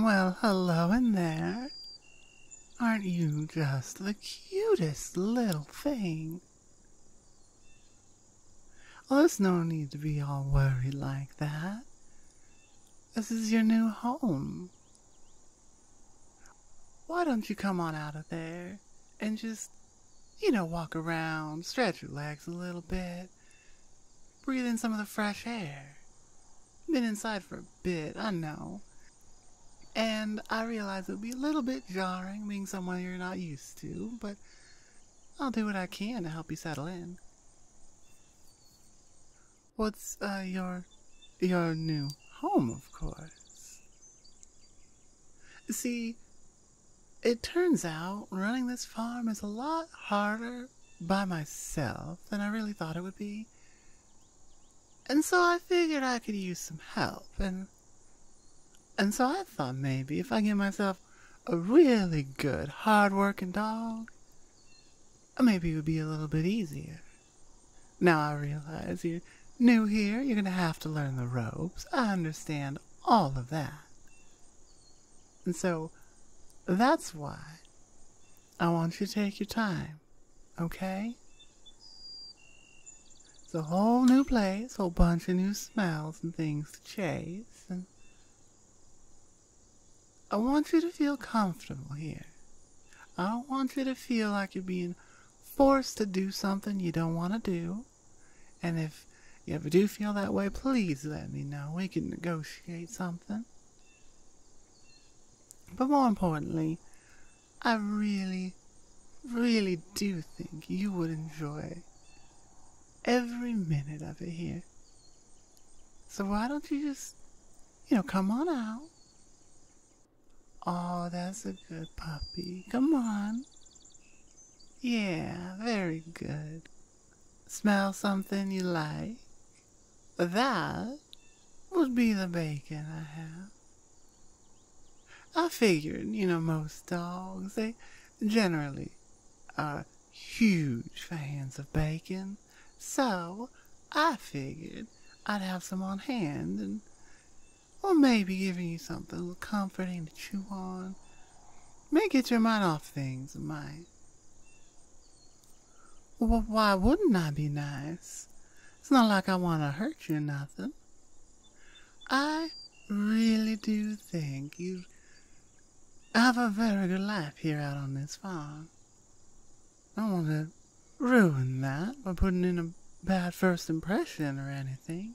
Well, hello in there. Aren't you just the cutest little thing? Well, there's no need to be all worried like that. This is your new home. Why don't you come on out of there and just, walk around, stretch your legs a little bit, breathe in some of the fresh air. Been inside for a bit, I know. And I realize it would be a little bit jarring being someone you're not used to, but I'll do what I can to help you settle in. What's, your new home, of course. See, it turns out running this farm is a lot harder by myself than I really thought it would be. And so I figured I could use some help, and so I thought maybe if I give myself a really good, hard-working dog, maybe it would be a little bit easier. Now I realize you're new here, you're gonna have to learn the ropes. I understand all of that. And so, that's why I want you to take your time, okay? It's a whole new place, whole bunch of new smells and things to chase, and I want you to feel comfortable here. I don't want you to feel like you're being forced to do something you don't want to do. And if you ever do feel that way, please let me know. We can negotiate something. But more importantly, I really, really do think you would enjoy every minute of it here. So why don't you just, come on out. Oh, that's a good puppy. Come on. Yeah, very good. Smell something you like? That would be the bacon I have. I figured, most dogs, they generally are huge fans of bacon. So, I figured I'd have some on hand or maybe giving you something a little comforting to chew on. May get your mind off things, it might. Well, why wouldn't I be nice? It's not like I want to hurt you or nothing. I really do think you'd have a very good life here out on this farm. I don't want to ruin that by putting in a bad first impression or anything.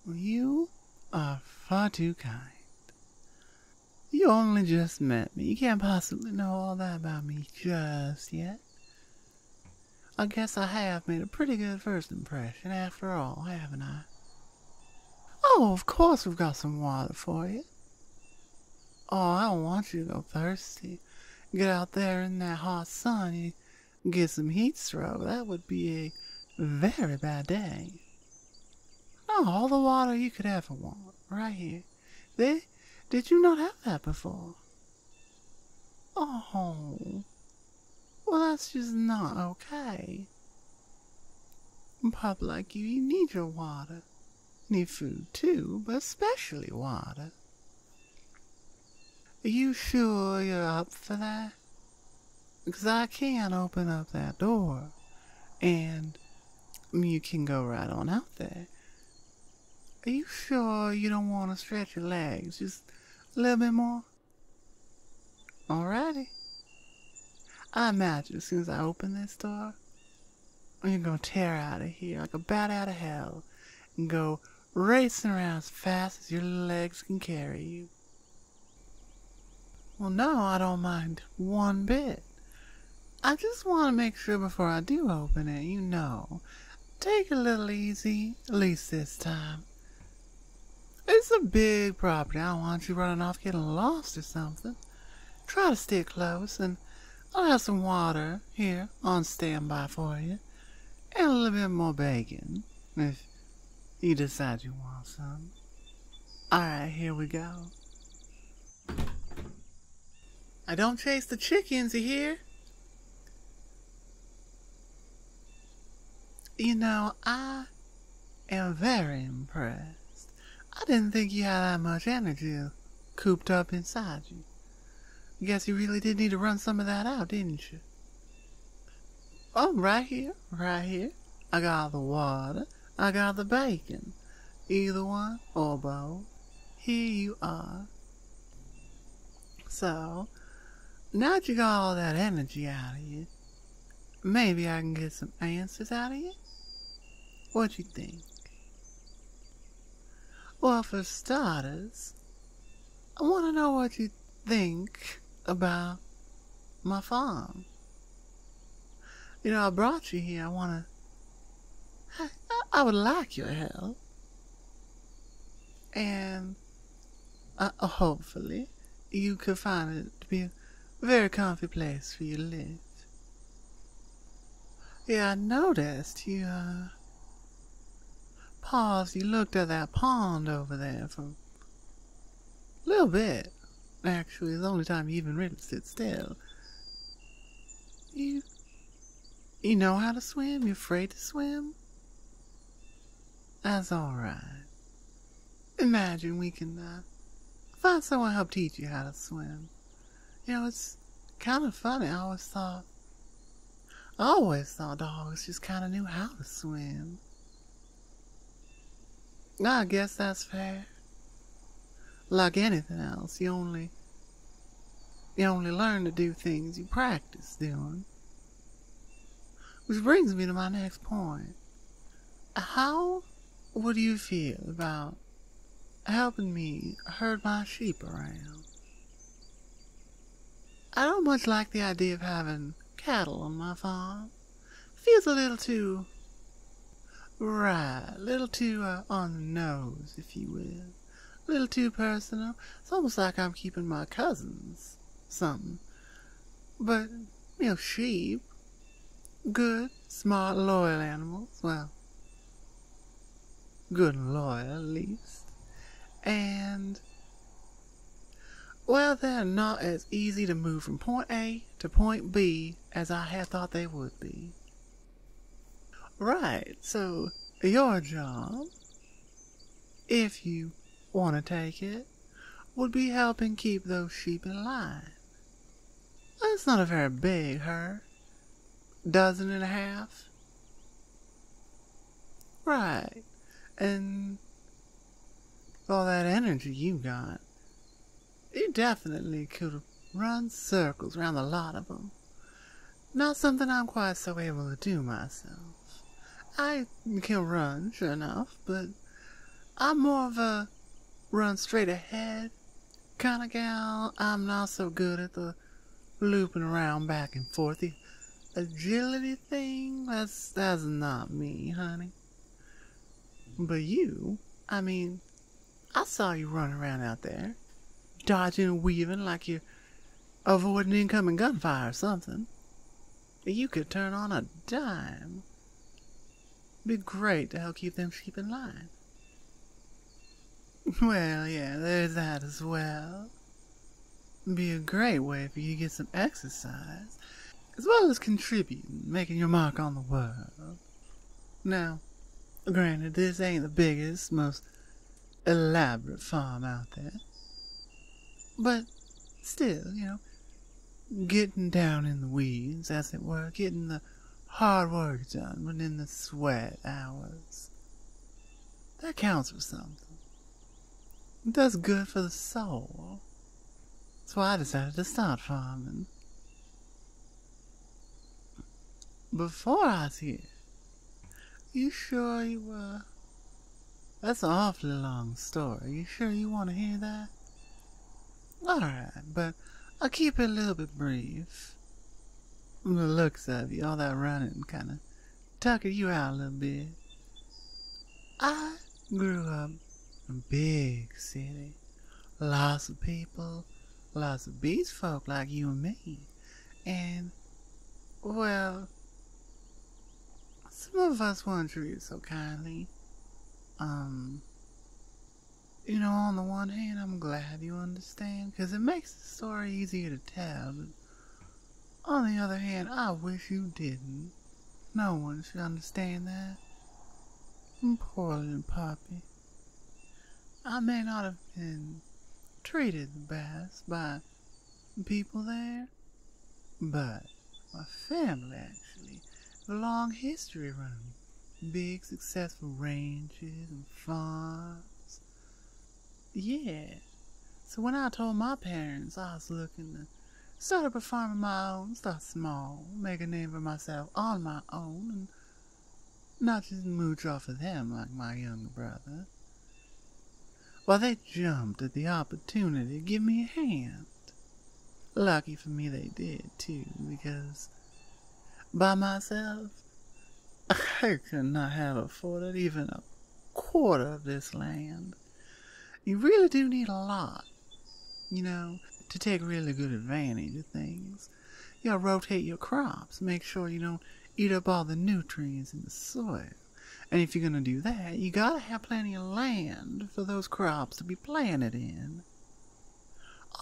Well, you are far too kind. You only just met me. You can't possibly know all that about me just yet. I guess I have made a pretty good first impression after all, haven't I? Oh, of course we've got some water for you. Oh, I don't want you to go thirsty. Get out there in that hot sun, you get some heat stroke. That would be a very bad day. No, all the water you could ever want, right here. Did you not have that before? Oh, well that's just not okay. A pup like you need your water. You need food too, but especially water. Are you sure you're up for that? Because I can open up that door, and you can go right on out there. Are you sure you don't want to stretch your legs just a little bit more? Alrighty. I imagine as soon as I open this door, you're going to tear out of here like a bat out of hell and go racing around as fast as your legs can carry you. Well, no, I don't mind one bit. I just want to make sure before I do open it, take it a little easy, at least this time. It's a big property. I don't want you running off getting lost or something. Try to stick close, and I'll have some water here on standby for you, and a little bit more bacon, if you decide you want some. Alright, here we go. I don't chase the chickens, you hear? I am very impressed. I didn't think you had that much energy to cooped up inside you. Guess you really did need to run some of that out, didn't you? Oh, right here, right here. I got the water, I got the bacon. Either one or both. Here you are. So, now that you got all that energy out of you, maybe I can get some answers out of you? What you think? Well, for starters, I want to know what you think about my farm. You know, I brought you here. I would like your help. And hopefully you could find it to be a very comfy place for you to live. Yeah, I noticed you paused, you looked at that pond over there for a little bit. Actually, the only time you even really sit still. You know how to swim? You afraid to swim? That's alright. Imagine we can find someone to help teach you how to swim. You know, it's kind of funny. I always thought dogs just kind of knew how to swim. I guess that's fair. Like anything else, you only learn to do things you practice doing. Which brings me to my next point. How would you feel about helping me herd my sheep around? I don't much like the idea of having cattle on my farm. Feels a little too on the nose, if you will. A little too personal. It's almost like I'm keeping my cousins something. But, you know, sheep, good, smart, loyal animals. Well, good and loyal, at least. And, well, they're not as easy to move from point A to point B as I had thought they would be. Right, so your job, if you want to take it, would be helping keep those sheep in line. That's not a very big herd. Dozen and a half. Right, and all that energy you got, you definitely could have run circles around a lot of them. Not something I'm quite so able to do myself. I can run, sure enough, but I'm more of a run straight ahead kind of gal. I'm not so good at the looping around back and forth. The agility thing, that's not me, honey. But you, I mean, I saw you running around out there, dodging and weaving like you're avoiding incoming gunfire or something. You could turn on a dime. Be great to help keep them sheep in line. Well, yeah, there's that as well. Be a great way for you to get some exercise, as well as contributing, making your mark on the world. Now, granted, this ain't the biggest, most elaborate farm out there. But still, you know, getting down in the weeds, as it were, getting the hard work done within the sweat hours. That counts for something. It does good for the soul. That's why I decided to start farming. Before I was here, you sure you were? That's an awfully long story. You sure you want to hear that? Alright, but I'll keep it a little bit brief. From the looks of you, all that running kind of tuckered you out a little bit. I grew up in a big city. Lots of people, lots of beast folk like you and me. And, well, some of us weren't treated so kindly. You know, on the one hand, I'm glad you understand, because it makes the story easier to tell, but on the other hand, I wish you didn't. No one should understand that. Poor little puppy. I may not have been treated the best by people there. But my family actually have a long history running big successful ranches and farms. Yeah. So when I told my parents I was looking to start up a farm of my own, start small, make a name for myself on my own, and not just mooch off of them like my younger brother, well, they jumped at the opportunity to give me a hand. Lucky for me they did, too, because by myself, I could not have afforded even a quarter of this land. You really do need a lot, to take really good advantage of things. You gotta rotate your crops, make sure you don't eat up all the nutrients in the soil. And if you're gonna do that, you gotta have plenty of land for those crops to be planted in.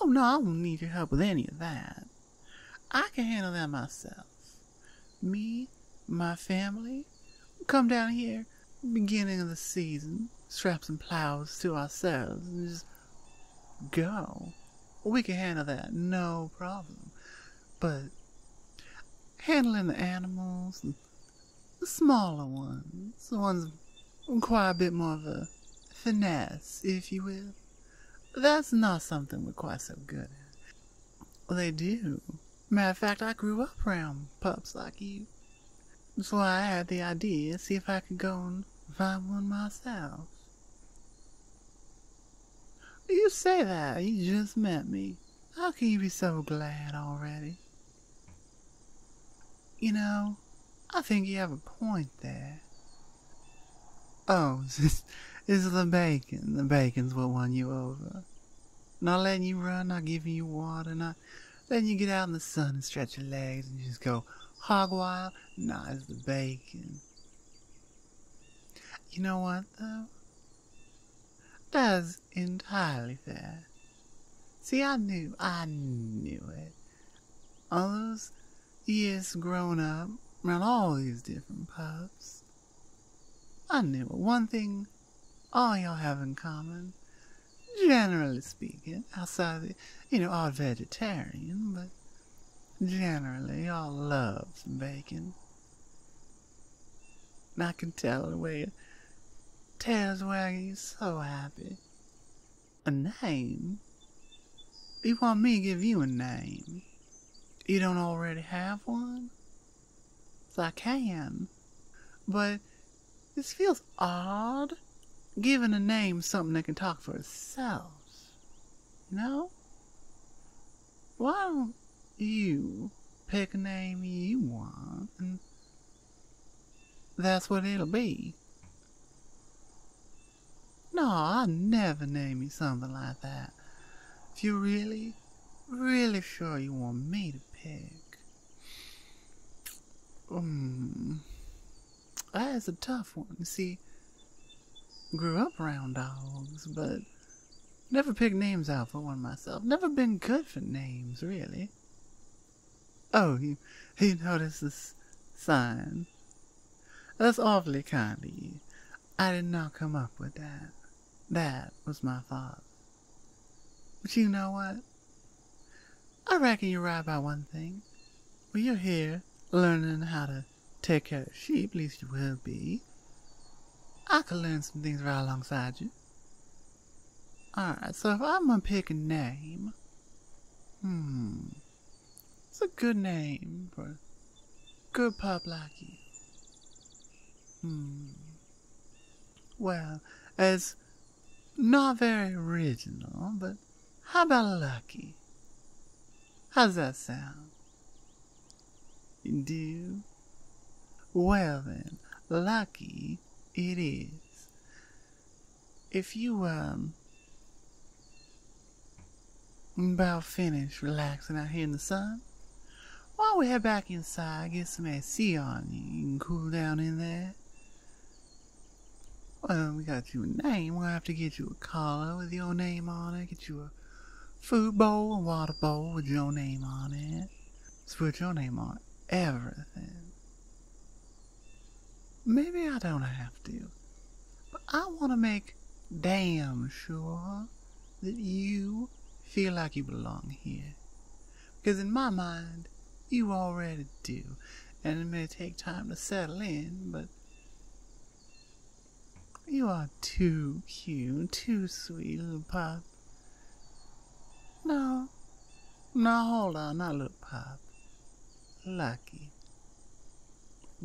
Oh no, I won't need your help with any of that. I can handle that myself. Me, my family, come down here, beginning of the season, strap some plows to ourselves, and just go. We can handle that, no problem. But handling the animals, the smaller ones, the ones that require a bit more of a finesse, if you will, that's not something we're quite so good at. Well, they do. Matter of fact, I grew up around pups like you. That's why I had the idea, see if I could go and find one myself. You say that, you just met me. How can you be so glad already? I think you have a point there. Oh, it's the bacon. The bacon's what won you over. Not letting you run, not giving you water, not letting you get out in the sun and stretch your legs and just go hog wild. Nah, it's the bacon. You know what, though? That's entirely fair. See, I knew it. All those years growing up around all these different pups, I knew it. One thing all y'all have in common, generally speaking, outside of odd vegetarian, but generally y'all love some bacon. And I can tell the way your tail's wagging, you're so happy. A name? You want me to give you a name? You don't already have one? So I can. But this feels odd, giving a name something that can talk for itself. Why don't you pick a name you want, and that's what it'll be? No, I'd never name you something like that. If you're really, really sure you want me to pick. That's a tough one. You see, grew up around dogs, but never picked names out for one myself. Never been good for names, really. Oh, you noticed this sign? That's awfully kind of you. I did not come up with that. That was my fault. But you know what? I reckon you're right about one thing. Well, you're here learning how to take care of sheep, at least you will be. I could learn some things right alongside you. Alright, so if I'm gonna pick a name, it's a good name for a good pup like you. Well, it's not very original, but how about Lucky? How's that sound? You do? Well then, Lucky it is. If you, about finished relaxing out here in the sun, why don't we head back inside, get some AC on you, you can cool down in there. Well, we got you a name, we'll have to get you a collar with your name on it, get you a food bowl, a water bowl with your name on it. Let's put your name on everything. Maybe I don't have to, but I want to make damn sure that you feel like you belong here. Because in my mind, you already do. And it may take time to settle in, but you are too cute, too sweet, little pup. No, hold on, not little pup. Lucky.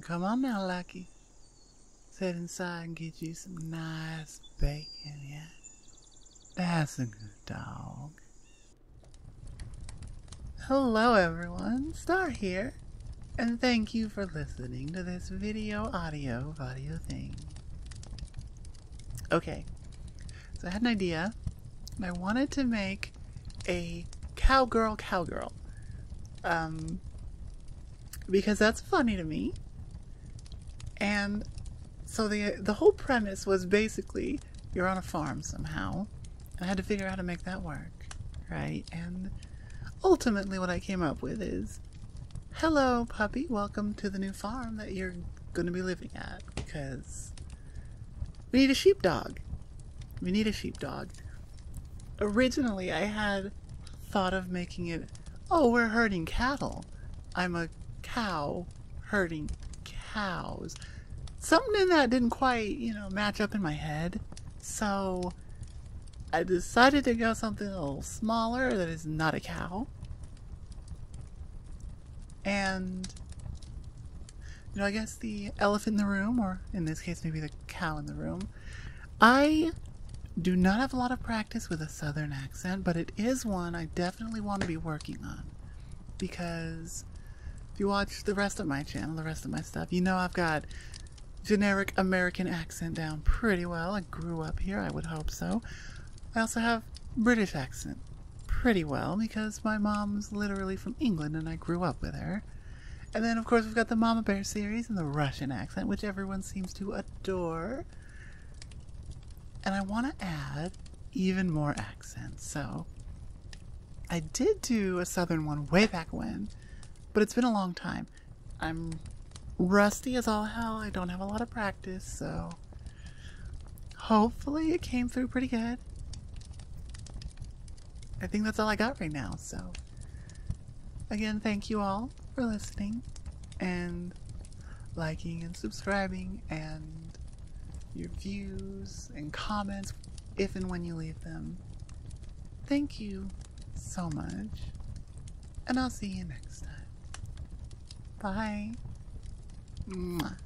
Come on now, Lucky. Sit inside and get you some nice bacon, yeah? That's a good dog. Hello everyone, Star here, and thank you for listening to this audio thing. Okay, so I had an idea, and I wanted to make a cowgirl, because that's funny to me, and so the whole premise was basically you're on a farm somehow, and I had to figure out how to make that work, right? And ultimately what I came up with is, hello puppy, welcome to the new farm that you're going to be living at, because we need a sheepdog. Originally I had thought of making it, oh, we're herding cattle. I'm a cow herding cows. Something in that didn't quite, match up in my head. So I decided to go something a little smaller that is not a cow. And, I guess the elephant in the room, or in this case maybe the cow in the room. I do not have a lot of practice with a southern accent, but it is one I definitely want to be working on. Because if you watch the rest of my channel, the rest of my stuff, I've got generic American accent down pretty well. I grew up here, I would hope so. I also have British accent pretty well because my mom's literally from England and I grew up with her. And then of course we've got the Mama Bear series and the Russian accent, which everyone seems to adore. And I want to add even more accents, so I did do a southern one way back when, but it's been a long time. I'm rusty as all hell, I don't have a lot of practice, so hopefully it came through pretty good. I think that's all I got right now, so again, thank you all for listening and liking and subscribing and your views and comments if and when you leave them. Thank you so much, and I'll see you next time. Bye. Mwah.